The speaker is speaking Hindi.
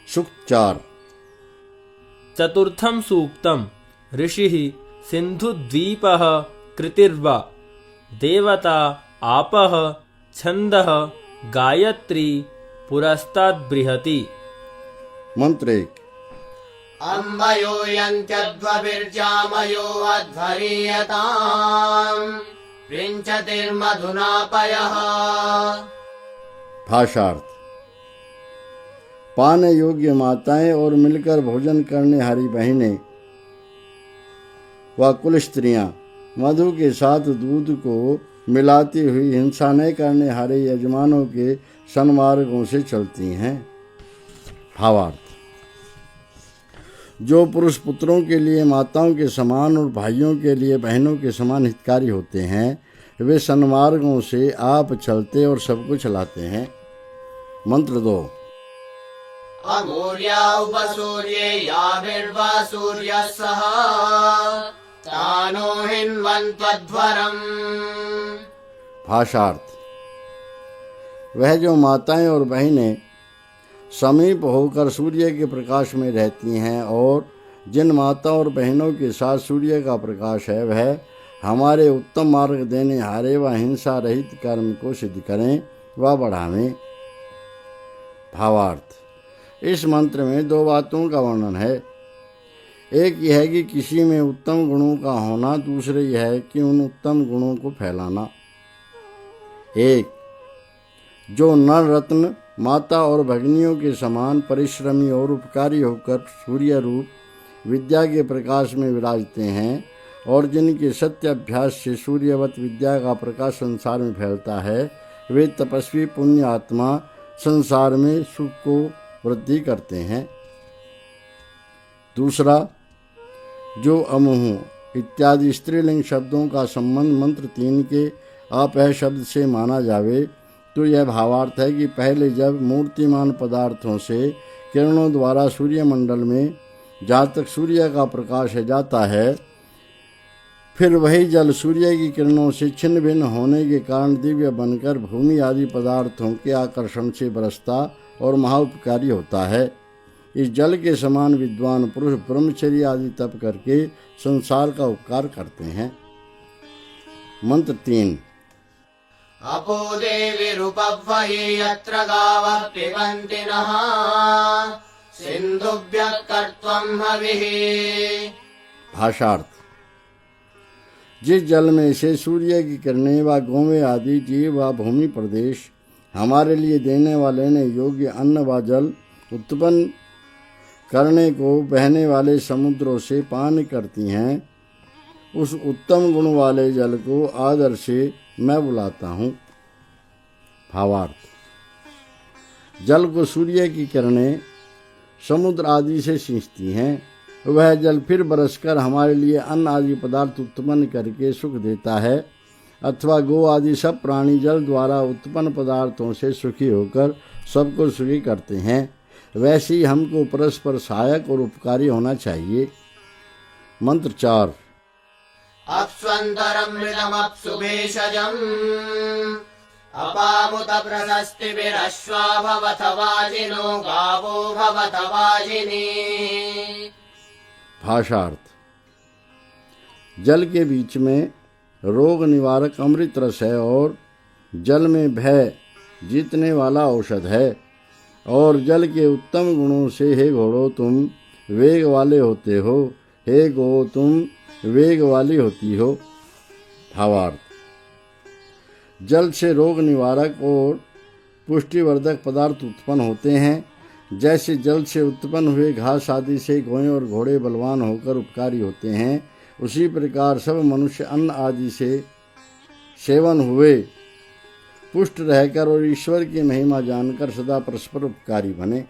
सूक्त 4। चतुर्थं सूक्तम् ऋषिः सिन्धुद्वीपः कृतिर्वा देवता आपः छन्दः गायत्री पुरस्ताद्बृहति। मंत्र 1। अम्बयो यन्त्यध्वभिर्जामयो अध्वरीयताम् पृञ्चतिर्मधुनापयः। भाषार्थ। पाने योग्य माताएं और मिलकर भोजन करने हारी बहनें व कुल स्त्रियां मधु के साथ दूध को मिलाती हुई हिंसा न करने हारे यजमानों के सन्मार्गों से चलती हैं। भावार्थ। जो पुरुष पुत्रों के लिए माताओं के समान और भाइयों के लिए बहनों के समान हितकारी होते हैं, वे सन्मार्गों से आप चलते और सबको चलाते हैं। मंत्र 2। अमूर्या उपसूर्ये याभिर्वा सूर्यः सह तानो हिन्वन्त्वध्वरम्। भाषार्थ। वह जो माताएं और बहनें समीप होकर सूर्य के प्रकाश में रहती हैं और जिन माताओं और बहनों के साथ सूर्य का प्रकाश है, वह हमारे उत्तम मार्ग देने हारे व हिंसा रहित कर्म को सिद्ध करें व बढ़ावें। भावार्थ। इस मंत्र में 2 बातों का वर्णन है। एक यह है कि किसी में उत्तम गुणों का होना, दूसरे यह है कि उन उत्तम गुणों को फैलाना। 1। जो नर रत्न माता और भगिनियों के समान परिश्रमी और उपकारी होकर सूर्य रूप विद्या के प्रकाश में विराजते हैं और जिनके सत्य अभ्यास से सूर्यवत विद्या का प्रकाश संसार में फैलता है, वे तपस्वी पुण्य आत्मा संसार में सुख को वृद्धि करते हैं। दूसरा, जो अमुह इत्यादि स्त्रीलिंग शब्दों का संबंध मंत्र 3 के अपह शब्द से माना जावे तो यह भावार्थ है कि पहले जब मूर्तिमान पदार्थों से किरणों द्वारा सूर्यमंडल में जहाँ तक सूर्य का प्रकाश जाता है, फिर वही जल सूर्य की किरणों से छिन्न भिन्न होने के कारण दिव्य बनकर भूमि आदि पदार्थों के आकर्षण से बरसता और महाउपकारी होता है। इस जल के समान विद्वान पुरुष ब्रह्मचर्य आदि तप करके संसार का उपकार करते हैं। मंत्र 3। अपो देवीरुपह्वहि यत्र गावः पिबन्ति नः सिन्धुभ्यः कर्त्वं हविः। भाषार्थ। जिस जल में से सूर्य की किरणें व गौवें आदि जीव व भूमि प्रदेश हमारे लिए देने वाले ने योग्य अन्न व जल उत्पन्न करने को बहने वाले समुद्रों से पान करती हैं, उस उत्तम गुण वाले जल को आदर से मैं बुलाता हूँ। भावार्थ। जल को सूर्य की किरणें समुद्र आदि से सींचती हैं, वह जल फिर बरसकर हमारे लिए अन्न आदि पदार्थ उत्पन्न करके सुख देता है, अथवा गो आदि सब प्राणी जल द्वारा उत्पन्न पदार्थों से सुखी होकर सबको सुखी करते हैं। वैसे ही हमको परस्पर सहायक और उपकारी होना चाहिए। मंत्र 4। अप्स्वन्तरमृतमप्सु भेषजम् अपामुत प्रशस्तिभिरश्वा भवथ वाजिनो गावो भवथ वाजिनी। भाषार्थ। जल के बीच में रोग निवारक अमृत रस है और जल में भय जीतने वाला औषध है, और जल के उत्तम गुणों से हे घोड़ो तुम वेग वाले होते हो, हे गो तुम वेग वाली होती हो। भावार्थ। जल से रोग निवारक और पुष्टिवर्धक पदार्थ उत्पन्न होते हैं। जैसे जल से उत्पन्न हुए घास आदि से गोए और घोड़े बलवान होकर उपकारी होते हैं, उसी प्रकार सब मनुष्य अन्न आदि से सेवन हुए पुष्ट रहकर और ईश्वर की महिमा जानकर सदा परस्पर उपकारी बने।